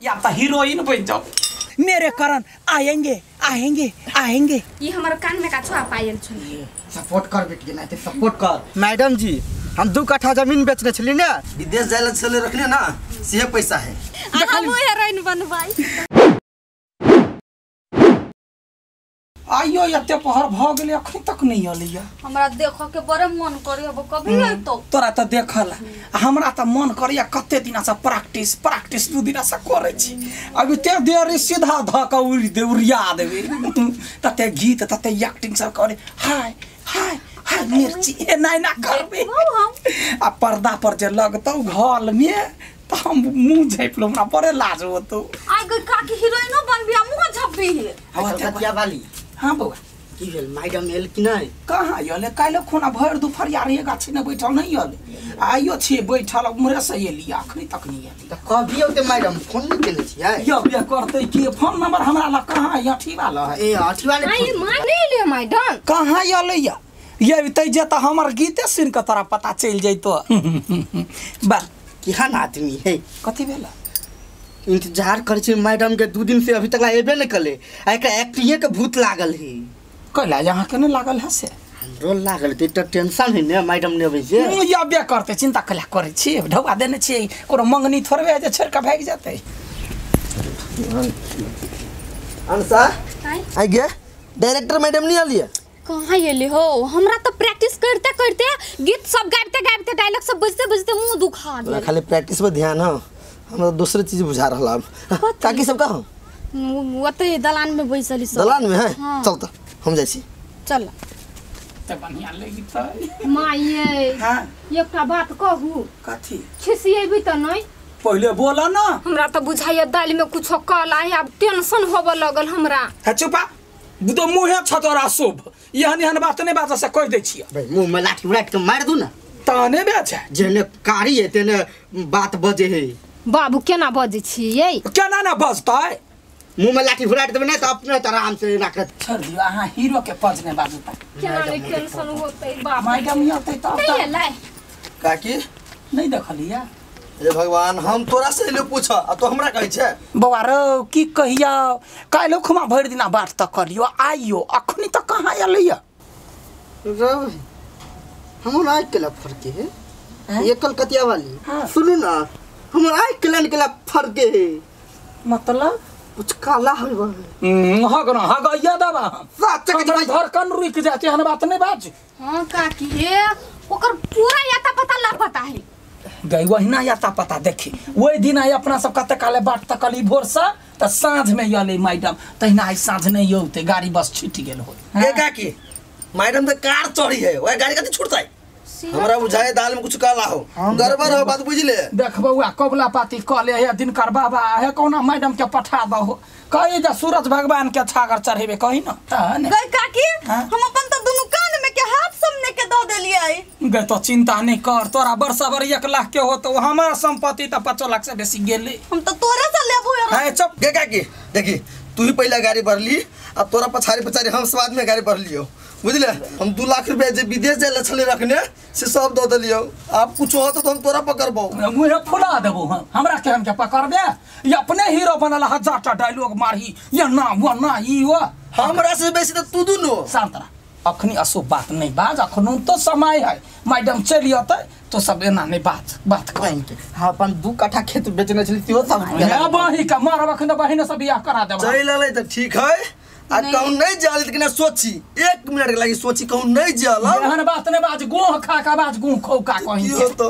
या तो हीरोइन बन जाओ। मेरे कारण आएंगे आएंगे आएंगे। ये हमारे कान में का छुआ पायल छुई। सपोर्ट कर बेटी ना, सपोर्ट कर। मैडम जी हम 2 कट्ठा जमीन बेचने छली ना, विदेश जाए चले रखले ना, से पैसा है। हम हीरोइन बनवाई। आइयो एते पहर भ गेले अखन तक नहीं अलिया। हमरा देखो के बड़े मन करे अब कभी तो तोरा त देखला हमरा त मन करिया कते दिना से प्रैक्टिस 2 दिना से करे छी। अभी ते देर सीधा ध के उड़ दे उड़िया देबे तते गीत तते एक्टिंग सब करे हाय हाय हाय मिर्ची ए नहीं ना करबे। आ पर्दा पर जे लगतौ घर में त हम मुंह झाइपलो हमरा बड़े लाज होतो। आइ गई काकी हीरोइनो बनबिया मुंह झपी है। हवा वाली हां बउआ की भेल मैडम एल कि नहीं? कहाँ यले काल्हि खुना भर दुपहरिया रे गाछी ने बैठल नहीं यले आइयो छी बैठल उमरे से एलिया अखनी तक नहीं एली। त कभी होते मैडम फोन नहीं केले छी है? यो बे करते की फोन नंबर हमरा ला कहाँ यठी वाला है? ए अठी वाले आई माने ले मैडम कहाँ यले या ये तै जे त हमर गीते सुन के तोरा पता चल जइतो। बा केहन आदमी है? कथि भेला? इंतजार करे छी मैडम के 2 दिन से अभी तक एबे नहीं कले। एकरा एक्टिंग के भूत लागल है। कहला यहाँ के न लागल है से हमरो लागल त टेंशन है ने मैडम ने अबै से। या बे करते चिंता कला करे छी ढौआ देने छी कोनो मंगनी थोड़बे जे छोड़ के भाग जाते। अनसा आई गे डायरेक्टर मैडम नहीं आलिए? कहाँ येले हो? हमरा तो प्रैक्टिस करते करते गीत सब गाते डायलॉग सब बजते मुंह दुखा गेल। खाली प्रैक्टिस पे ध्यान हो, हमरा दूसरे चीज बुझा रहला। काकी सब कहाँ? ओते दलान में बैसली सब। दलान में है? हाँ। चल त हम जाई छी। चल त बढ़िया लगी त माये। हां एकटा बात कहू। कथि? खिसिएबी त नहीं? पहले बोला ना। हमरा तो बुझाइए दाल में कुछ कल आए अब टेंशन होबे लगल हमरा। है चुपा तो मुँहे छतोरा शुभ यहन बात नहीं बात से कह दे छियै। भाई मुंह में लाठी उड़ा के मार दू ना। ताने बेच जेने कारी है तेने बात बजे है। बाबू केना बजे छियै? केना ना बजतै? मुंह में लाठी उड़ा देबे ना त अपने त आराम से राखत। छोड़ दियो अहाँ हीरो के पजने बाजता। केना नहीं टेंशन होतै बाप। मैडम होतै त नहीं लै काकी नहीं देखलिया। हे भगवान हम तोरा से ले पूछ आ तो हमरा कहै छै। बौआ रो की कहिया काल्हि खुमा भरि दिना बात त करियो आइयो अखनी त कहाँ एलैया? हम आइ केला फरके है ये कलकतिया वाली। हाँ। सुनू ना हम आइ केला फरके है मतलब कुछ काला है। हगना हगैया दबा सच के भाई धड़कन रुक जाते हन बात नहीं बाज। हां काकी हे ओकर पूरा याता पता लापता है। गई वहीना याता पता देखी वही दिन आई अपना सब कते काले बाट तकली भोर से त साँझ में यले मैडम तहिना आई साँझ नहीं योते गाड़ी बस छूट गेल हो। ए काकी मैडम तो कार चढ़ी है ओए गाड़ी कते छूटतै? हमरा बुझाए दाल में कुछ काला हो गड़बड़ हो बात बुझले। देख बउआ कबला पाती कले है दिन कर बाबा है कौना मैडम के पठा दहो कहे जा सूरज भगवान के छागर चढ़ेबे कही न तहने। गई काकी हम अपन त दुनु कान में के हाथ सामने के द देलियै। गई तो चिंता नहीं कर तोरा वर्ष भर 1 लाख के हो तो हमार संपत्ति त 5 लाख से बेसी गेले। हम त तोरे से लेबो है चुप गे काकी देखी तू ही पहला गाड़ी भरली अब तोरा पछाड़ी हम स्वाद में गाड़ी भर लियो बुझले। हम 2 लाख रुपया जे विदेश जाए छले रखने से सब दो दिलियो। आप कुछ हो तो हम तोरा पकड़बो मुहे फुला देबो हमरा केहन के पकड़बे ये अपने हीरो बनल 1000टा डायलॉग मारही ये ना वो ना ई वो हमरा से बेसी तो तू दुनो शांत रह अखनी अशुभ बात नहीं बाज अखनो तो समय है मैडम चली आते तो सब एना नहीं बात कहेंगे। हाँ अपन 2 कट्ठा खेत बेचने छली तियो सब है बही का मार अखन बहिन सब बियाह करा देबो। चल ले त ठीक है आ कहूं नहीं जाल लेकिन सोची 1 मिनट के लागि सोची कहूं नहीं जाल एहन बात नहीं बाज गुह खा का बाज गुह खौ का कहीं तो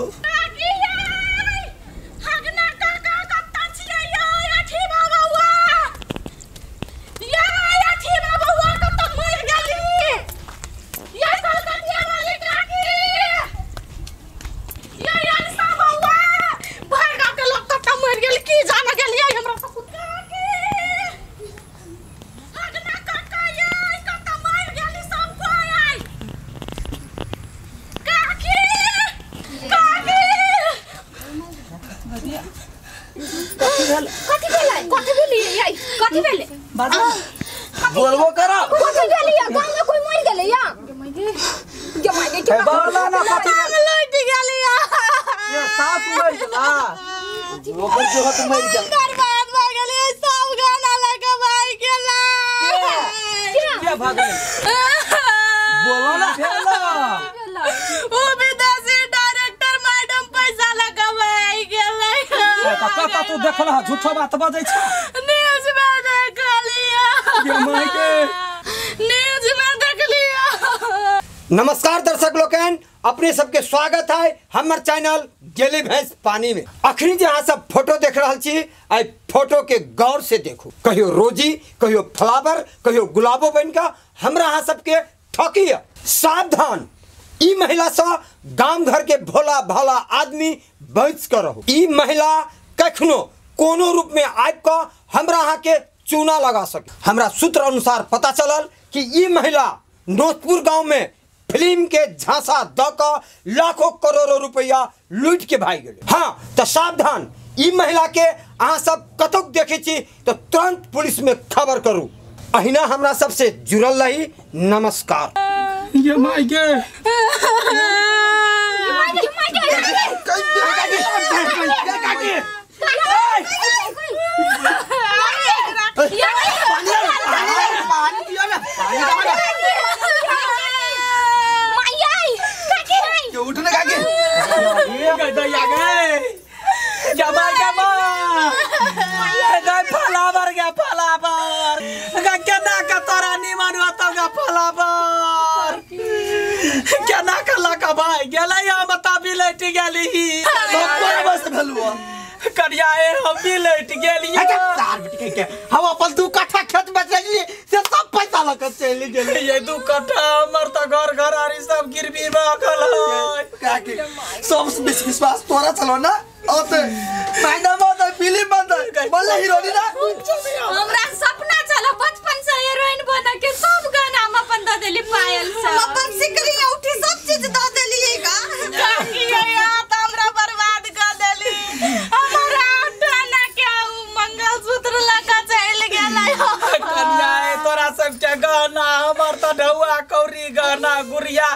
बोलबो करा कथि भेलिया गांव में कोई मर गेलै या जमाई के बारला ना कथि लौट गेलिया। ये साफ मर गेला ओकर जो हत मर गेल बर्बाद भ बोलो ना ओ विदेशी डायरेक्टर मैडम पैसा लगावे गेलै त कत तू देखल झूठो बात बजै छ न्यूज में देख लिया ये माय के न्यूज में देख लिया। नमस्कार दर्शक लोगन, अपने सबके स्वागत है हमर चैनल गेली भैंस पानी में। अखनी जहाँ सब फोटो देख रहा छी, आई फोटो के गौर से देखो। कहियो रोजी, कहियो फ्लावर, कहियो गुलाबो बन का हमरा यहाँ सबके ठकी है। सावधान, ई महिला सा गांव घर के भोला भाला आदमी बच कर रहो। ई महिला कखनो कोनो रूप में आब का हमरा यहाँ के चूना लगा सके। हमरा सूत्र अनुसार पता चलल कि ई महिला नोतपुर गांव में फिल्म के झांसा दक लाखों करोड़ों रुपया लूट के भाग गए। हाँ तो सावधान, ई महिला के अहाँ सब कतक देखे छी तो तुरंत पुलिस में खबर करू। अहिना हमरा सबसे जुड़ल रही। नमस्कार। ये माय के उठने का के ये गदया गए जमा जमा गए फलावर गे फलावर गा केना का तोरा निमन होतो गा फलावर केना का लका भाई गेलै हम बता बिलट गेली सब पर बस भेलुआ करियाए हम बिलट गेलिए तार बिटके के हम अपन 2 कट्ठा खेत बेचलिए से सब पैसा लग चली गेले। ये 2 कट्ठा हमर त घर घरारी सब गिरवी रखल है। का के सब विश्वास तोरा चलो ना ओते मैडम ओते फिल्म बंद बोले हीरोइन ना हमरा सपना चला बचपन से हीरोइन बन के सब गाना हम अपन द देली पायल से अपन सिकरी उठी सब चीज दे देलिए का की यार त हमरा बर्बाद कर देली। हमरा ठाना के मंगलसूत्र लगा चल गेलै कन्याए तोरा सबके गहना हमर त ढौआ कौरी गहना गुड़िया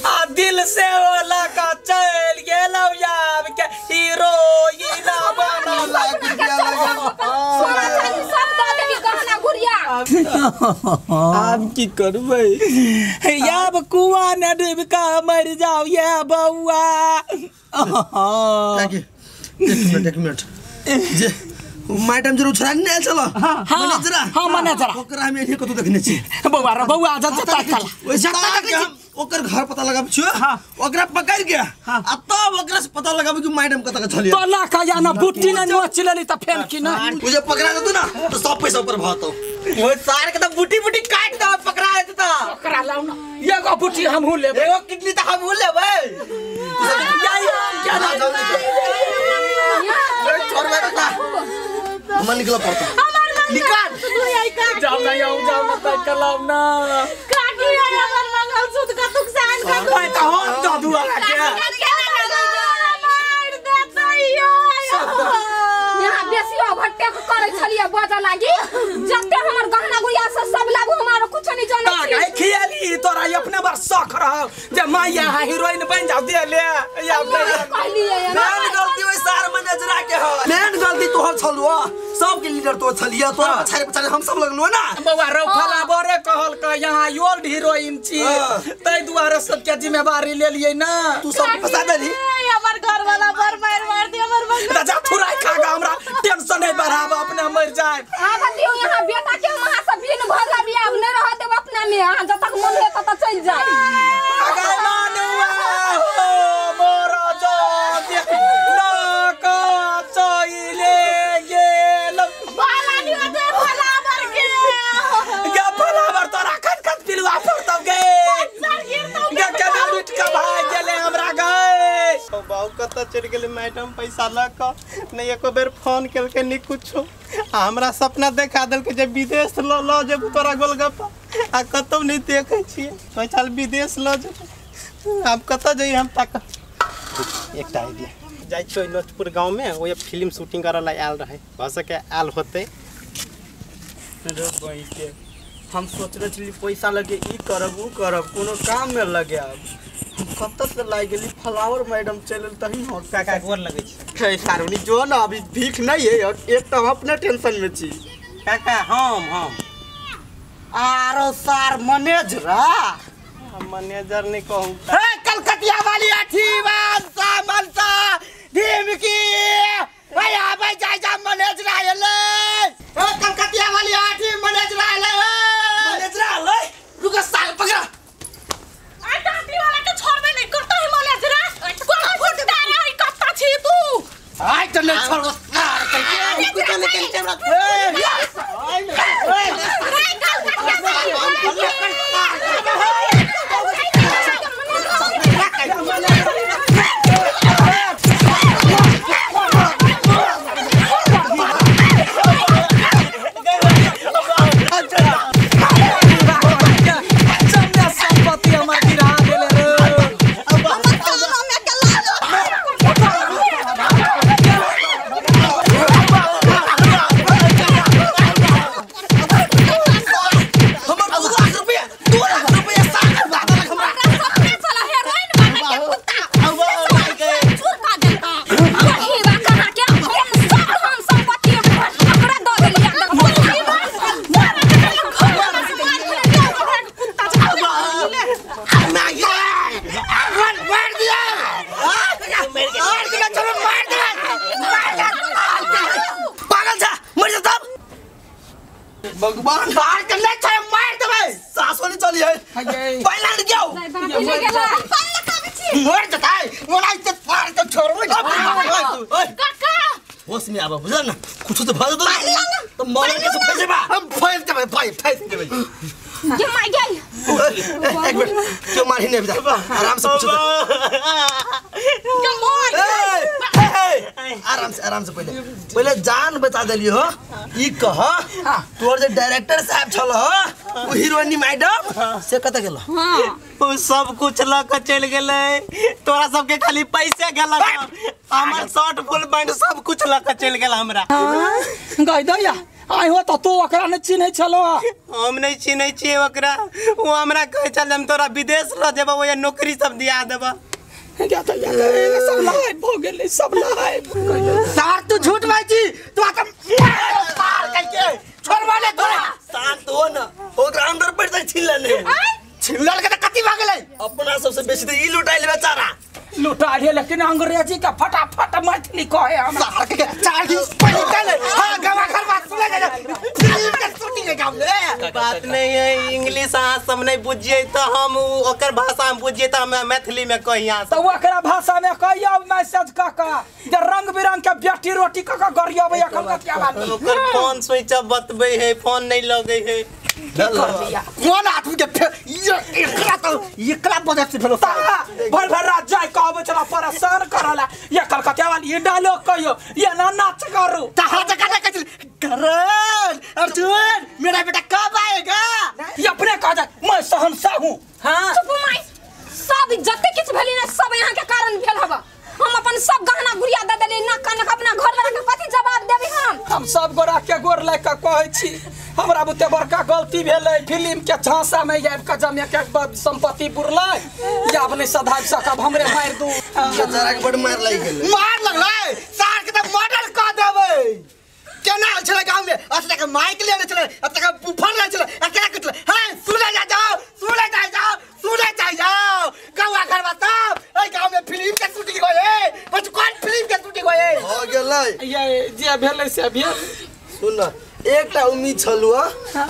आ दिल से ओला का चल गेलौ याब के हीरोइन बना लाख रुपया लगा सब द देली गहना गुड़िया। अब की करबै याब कुआ न डूब का मर जाओ ये बउआ। का के एक मिनट जे मैडम जरूर छरा नहीं चलो मैनेजर हां मैनेजर ओकरा हम एही कतो देखने छी बउआ रे बउआ जत तक वैसे के हम ओकर घर पता लगाब छु ओकरा पकड़ के आ तब ओकरा से पता लगाब कि मैडम कत के छलिए तो ला का जाना बुट्टी न नोच लेली त फेन की न मुझे पकड़ा दे ना तो सब पैसा ऊपर भातो वो सार के तो बूटी काट दो पकड़ा है तो करा लाऊ न ये को बुट्टी हमहु लेबै एगो किडनी तो हम लेबै। क्या ना छोड़ बेटा हम निकल पड़ता निकाल जाओ ना जाओ ना तक कलाऊ ना काटी हमर मंगलसूत्र का नुकसान कर ओए त हो दादू वाला के मार देता यो यहाँ बेसी ओवरटेक करे छलिए बजा लागी जते हमर गहना गुड़िया से सब लाबू हमारो कुछ नहीं जाने छी। काहे खियाली तोरा अपने बार शौक रह जे माया हीरोइन बन जाओ दे ले या कहलिए मेन गलती वही सार मैनेजर के हो मेन गलती तोहर छलुआ सब के लीडर तो छलिया तोरा पछारे पछारे हम सब लगलो ना बउआ रो फला बोरे कहल क यहाँ ओल्ड हीरोइन छी तै दुआरे सबके जिम्मेवारी ले लिए ना तू सब फसा देली हमर घर वाला बर मार दे हमर मंगल जा थुराई खागा हमरा टेंशन नहीं बढ़ावा अपने मर जाए। हां बतियो यहाँ बेटा के वहां से बिन भरला बिया अब नहीं रह देब अपना में हां जब तक मन है तब चल जाए। अगर मानुआ हो मोरा जो देख ना का चले गेल बाला नहीं होते भला बर के गे फला बर तोरा खत खत पिलवा पड़तौ गे गे केना लूट के भाग गेले हमरा गए बाऊ कत चढ़ गेले मैडम पैसा ला क नहीं एको बेर फोन केल के नहीं कुछो हमरा सपना देखा देल के जब विदेश ल जब तोरा गोलगप्पा आ कतौ नहीं देखे छिए तो चल विदेश ल जब अब कत जई हम तक एकटा आइडिया जाय छै नोतपुर गांव में ओए फिल्म शूटिंग करला आयल रहे भ सके आयल होते रे भाई के हम सोच रहे छी पैसा लगे ई करब उ करब कोनो काम में लगे अब कत से लाग गेली फ्लावर मैडम चलल तही हो काका गोर लगे छै सारुनी जो ना अभी भीख नहीं है एक तो हम अपने टेंशन में छी काका हम आरो सार मैनेजरा मैनेजर नहीं कहूँ कलकतिया वाली अठी मनसा मनसा धीमकी भाई आ भाई जा मैनेजर आले कलकतिया वाली अठी मैनेजर आले रुक साल पकड़ा आ टाटी वाला के छोड़बे नहीं करता है मैनेजर कोन फुटता है कत्ता छी तू आई तो नहीं छोड़ सार कल कुछ निकल के भगवान बाहर करने छे मार देबे सासो नहीं चली है पहला न जाओ मर जताई मोला इज्जत फाड़ के छोड़बे काका होश में आबा बुझल ना कुछ तो भर दो तो मरे के सब पैसे बा हम फाइल देबे फाइल देबे ये मार गई एक मिनट क्यों मार ही नहीं बेटा आराम से पूछो आराम से पहले जान बता दिलियो हो ई कह तोर जे डायरेक्टर साहब छल हो वो हीरोइनी मैडम से कत गेल वो सब कुछ लक चल गेले तोरा सबके खाली पैसे गेल हमर शर्ट फुल पैंट सब कुछ लक चल गेल हमरा गाय दैया आइ हो तो तू ओकरा न चिन्है छलो हम नहीं चिन्है छी ओकरा वो हमरा कहे चल हम तोरा विदेश ल जेबो ओए नौकरी सब दिया देबा क्या तो या सब लहाय हो गेलै सब लहाय सार तू झूठ बाजी तू आता मार करके छोड़वा ले तोरा शांत हो ना ओकरा अंदर पड़ जाय छिलल के त कति भ गेलै अपना सबसे बेसी तो ई लुटाइल बेचारा लुटा रे लेकिन अंग्रेजी का फटाफट मैथिली कहे हमरा सार के 4 दिन पहले चले हां गवा घर बात सुन ले फिल्म के शूटिंग के काम ले बात नहीं है इंग्लिश आ सब नहीं बुझिए तो हम ओकर भाषा में बुझिए तो हम मैथिली में कहिया तो ओकरा भाषा में कहियो मैसेज काका जे रंग बिरंग के बेटी रोटी काका गरियाबे एखन क्या बात ओकर फोन स्विच ऑफ बतबै है फोन नहीं लगे है कोन आदमी के एकला बजे से फेलो भर भर रात जाय कहबे चला परेशान करला ये कलकत्ता वाली ये डायलॉग कहियो ये ना नाच करू कहां जगह ना कचल करण अर्जुन मेरा बेटा कब आएगा ये अपने कह जा मैं शहंशाह हूं हां चुप माई सब जते किछ भेली ना सब यहां के कारण भेल हबा हम अपन सब गहना गुड़िया दे देली ना कनक अपना घर वाला के कथि जवाब देबी हम सब गोरा के गोर ले के कहै छी हमरा बुते बड़का गलती भेलै फिल्म के झांसा में आबि के जमे के संपत्ति बुरलै या अपने सधाब सकब हमरे मार दू बेचारा के बड़ मार लागि गेल मार लगलै सार के त मर्डर क देबै केना छले गांव में असले के माइक लेने छले अब तक बुफर ले छले अकेला के छले हां सुने जाओ गवा घर बता ए गांव में फिल्म के शूटिंग होए बस कौन फिल्म के शूटिंग होए हो गेलै ये जे भेलै से भेल सुन न एकटा उम्मीद छलुआ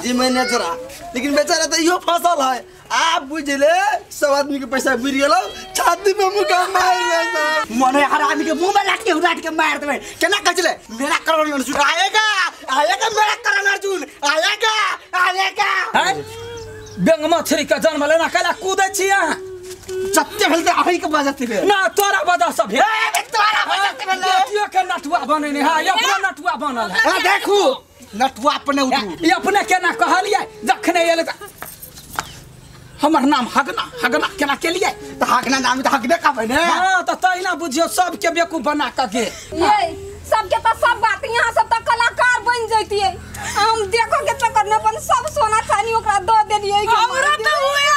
जी मैनेजरा लेकिन बेचारा त इहो फसल है आप बुझले सब आदमी के पैसा बुझ गेलो छाती में मुका मार लेना मने हर आदमी के मुंह में लाठ के मार देबै केना कहले मेरा करण अर्जुन आएगा मेरा करण अर्जुन आएगा बेंग मछली के जन्म लेना कला कूदै छी अहाँ जत्ते भेल त अही के बजत भेल ना तोरा वजह से भेल तोरा बजत भेल बेटियो के नटुआ बनेने हां अपना नटुआ बनल है देखू नटुआ अपने उठू ये अपने केना कहलिए जखने एले हमर नाम हगना केना केलिए त हगना नाम त हगबे कहबै ने हां त तहिना बुझियो सब के बेकूफ बना के गे ये सबके तो सब बात यहाँ सब तक कलाकार बन जैतिए हम देखो के चक्कर में अपन सब सोना चांदी ओकरा दे देलिए हमरा तो हुए